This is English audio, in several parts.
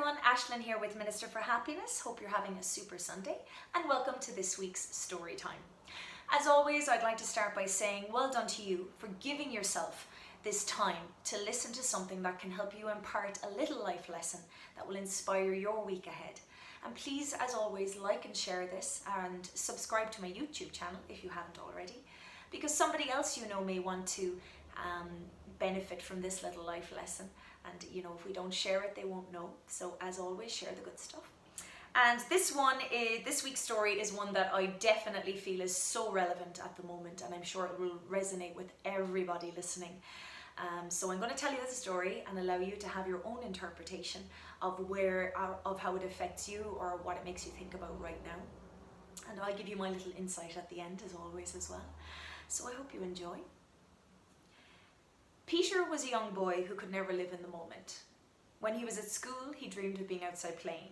everyone, Ashlyn here with Minister for Happiness. Hope you're having a super Sunday and welcome to this week's story time. As always, I'd like to start by saying well done to you for giving yourself this time to listen to something that can help you impart a little life lesson that will inspire your week ahead. And please, as always, like and share this and subscribe to my YouTube channel if you haven't already, because somebody else you know may want to benefit from this little life lesson. And if we don't share it, they won't know. So as always, share the good stuff. And this week's story is one that I definitely feel is so relevant at the moment, and I'm sure it will resonate with everybody listening. So I'm going to tell you this story and allow you to have your own interpretation of how it affects you or what it makes you think about right now. And I'll give you my little insight at the end, as always, as well. So I hope you enjoy. Peter was a young boy who could never live in the moment. When he was at school, he dreamed of being outside playing.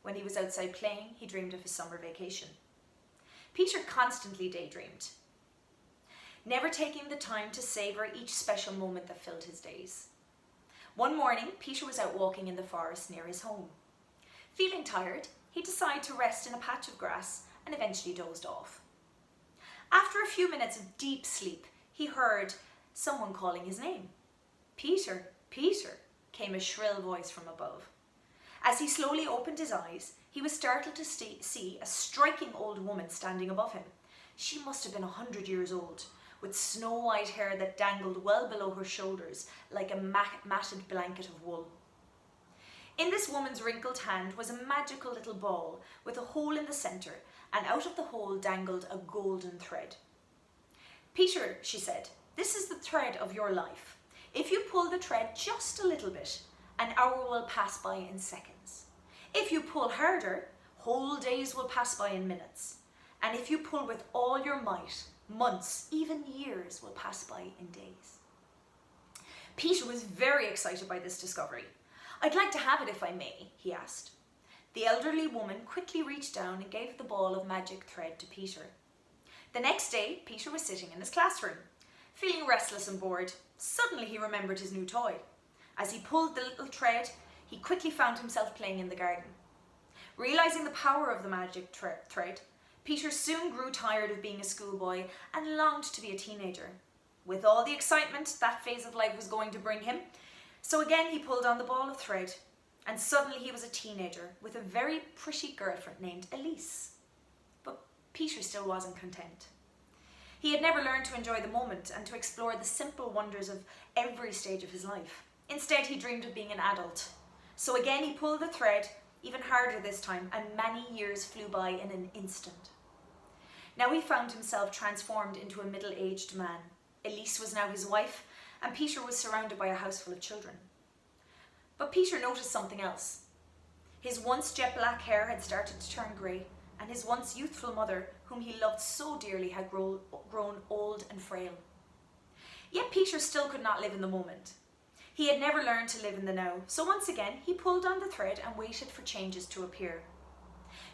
When he was outside playing, he dreamed of his summer vacation. Peter constantly daydreamed, never taking the time to savor each special moment that filled his days. One morning, Peter was out walking in the forest near his home. Feeling tired, he decided to rest in a patch of grass and eventually dozed off. After a few minutes of deep sleep, he heard someone calling his name. "Peter, Peter," came a shrill voice from above. As he slowly opened his eyes, he was startled to see a striking old woman standing above him. She must have been 100 years old, with snow-white hair that dangled well below her shoulders like a matted blanket of wool. In this woman's wrinkled hand was a magical little ball with a hole in the centre, and out of the hole dangled a golden thread. "Peter," she said, "this is the thread of your life. If you pull the thread just a little bit, an hour will pass by in seconds. If you pull harder, whole days will pass by in minutes. And if you pull with all your might, months, even years will pass by in days." Peter was very excited by this discovery. "I'd like to have it if I may," he asked. The elderly woman quickly reached down and gave the ball of magic thread to Peter. The next day, Peter was sitting in his classroom. Feeling restless and bored, suddenly he remembered his new toy. As he pulled the little thread, he quickly found himself playing in the garden. Realizing the power of the magic thread, Peter soon grew tired of being a schoolboy and longed to be a teenager, with all the excitement that phase of life was going to bring him. So again he pulled on the ball of thread, and suddenly he was a teenager with a very pretty girlfriend named Elise. But Peter still wasn't content. He had never learned to enjoy the moment and to explore the simple wonders of every stage of his life. Instead, he dreamed of being an adult. So again, he pulled the thread, even harder this time, and many years flew by in an instant. Now he found himself transformed into a middle-aged man. Elise was now his wife, and Peter was surrounded by a house full of children. But Peter noticed something else. His once jet black hair had started to turn grey, and his once youthful mother, whom he loved so dearly, had grown old and frail. Yet Peter still could not live in the moment. He had never learned to live in the now, so once again he pulled on the thread and waited for changes to appear.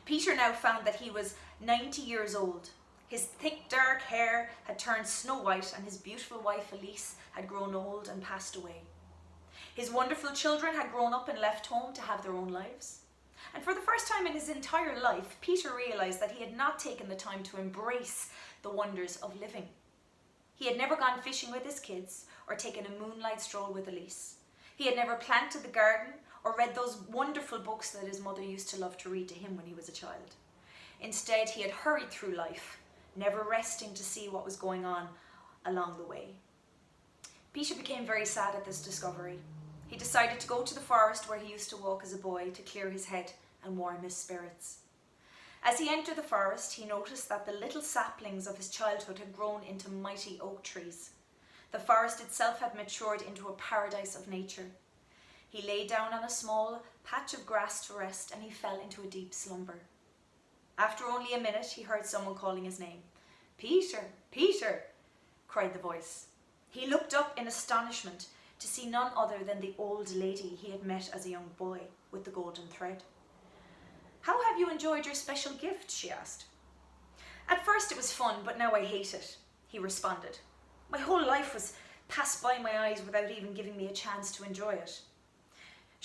Peter now found that he was 90 years old. His thick dark hair had turned snow white, and his beautiful wife Elise had grown old and passed away. His wonderful children had grown up and left home to have their own lives. And for the first time in his entire life, Peter realized that he had not taken the time to embrace the wonders of living. He had never gone fishing with his kids or taken a moonlight stroll with Elise. He had never planted the garden or read those wonderful books that his mother used to love to read to him when he was a child. Instead, he had hurried through life, never resting to see what was going on along the way. Peter became very sad at this discovery. He decided to go to the forest where he used to walk as a boy to clear his head and warm his spirits. As he entered the forest, he noticed that the little saplings of his childhood had grown into mighty oak trees. The forest itself had matured into a paradise of nature. He lay down on a small patch of grass to rest, and he fell into a deep slumber. After only a minute, he heard someone calling his name. "Peter, Peter," cried the voice. He looked up in astonishment to see none other than the old lady he had met as a young boy with the golden thread. "How have you enjoyed your special gift?" she asked. "At first it was fun, but now I hate it," he responded. "My whole life was passed by my eyes without even giving me a chance to enjoy it."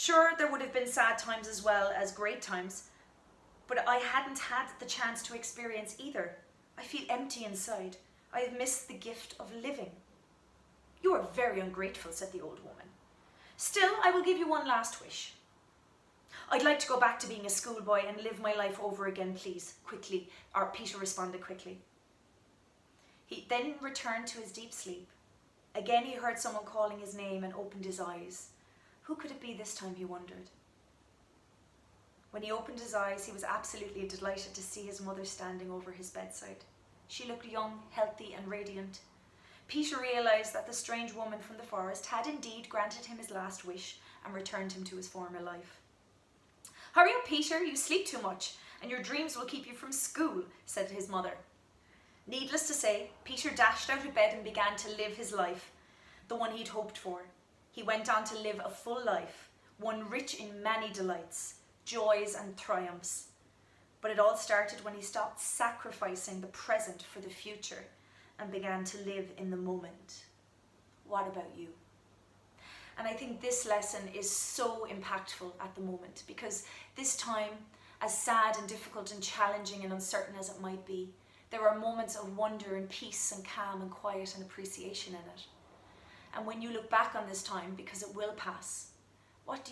Sure, there would have been sad times as well as great times, but I hadn't had the chance to experience either. I feel empty inside. I have missed the gift of living. You are very ungrateful, said the old woman. Still, I will give you one last wish. I'd like to go back to being a schoolboy and live my life over again, please, quickly, or Peter responded quickly. He then returned to his deep sleep. Again he heard someone calling his name and opened his eyes. Who could it be this time, he wondered. When he opened his eyes, he was absolutely delighted to see his mother standing over his bedside. She looked young, healthy and radiant. Peter realised that the strange woman from the forest had indeed granted him his last wish and returned him to his former life. Hurry up, Peter, you sleep too much, and your dreams will keep you from school, said his mother. Needless to say, Peter dashed out of bed and began to live his life, the one he'd hoped for. He went on to live a full life, one rich in many delights, joys and triumphs. But it all started when he stopped sacrificing the present for the future and began to live in the moment. What about you? And I think this lesson is so impactful at the moment, because this time, as sad and difficult and challenging and uncertain as it might be, there are moments of wonder and peace and calm and quiet and appreciation in it. And when you look back on this time, because it will pass, what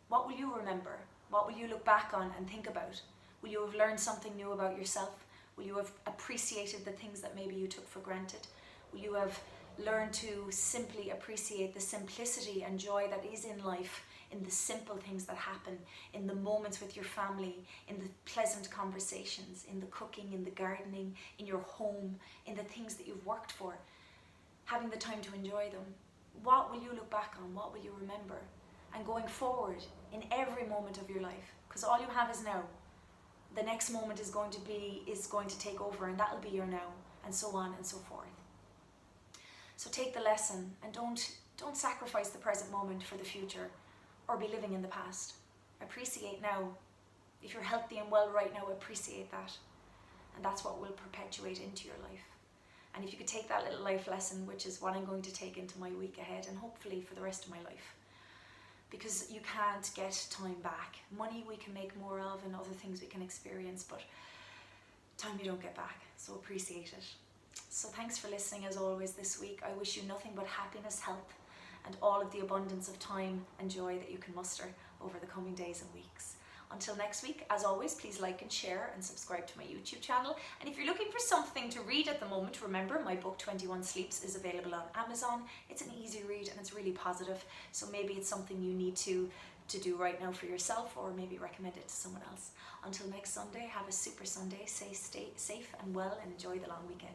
will you remember? What will you look back on and think about? Will you have learned something new about yourself? Will you have appreciated the things that maybe you took for granted? Will you have learned to simply appreciate the simplicity and joy that is in life, in the simple things that happen, in the moments with your family, in the pleasant conversations, in the cooking, in the gardening, in your home, in the things that you've worked for, having the time to enjoy them? What will you look back on? What will you remember? And going forward in every moment of your life, because all you have is now. The next moment is going to take over, and that'll be your now, and so on and so forth. So take the lesson and don't sacrifice the present moment for the future or be living in the past. Appreciate now. If you're healthy and well right now, appreciate that. And that's what will perpetuate into your life. And if you could take that little life lesson, which is what I'm going to take into my week ahead and hopefully for the rest of my life. Because you can't get time back. Money we can make more of and other things we can experience, but time you don't get back. So appreciate it. So thanks for listening as always this week. I wish you nothing but happiness, health, and all of the abundance of time and joy that you can muster over the coming days and weeks. Until next week, as always, please like and share and subscribe to my YouTube channel. And if you're looking for something to read at the moment, remember my book 21 Sleeps is available on Amazon. It's an easy read and it's really positive. So maybe it's something you need to do right now for yourself, or maybe recommend it to someone else. Until next Sunday, have a super Sunday. Stay safe and well and enjoy the long weekend.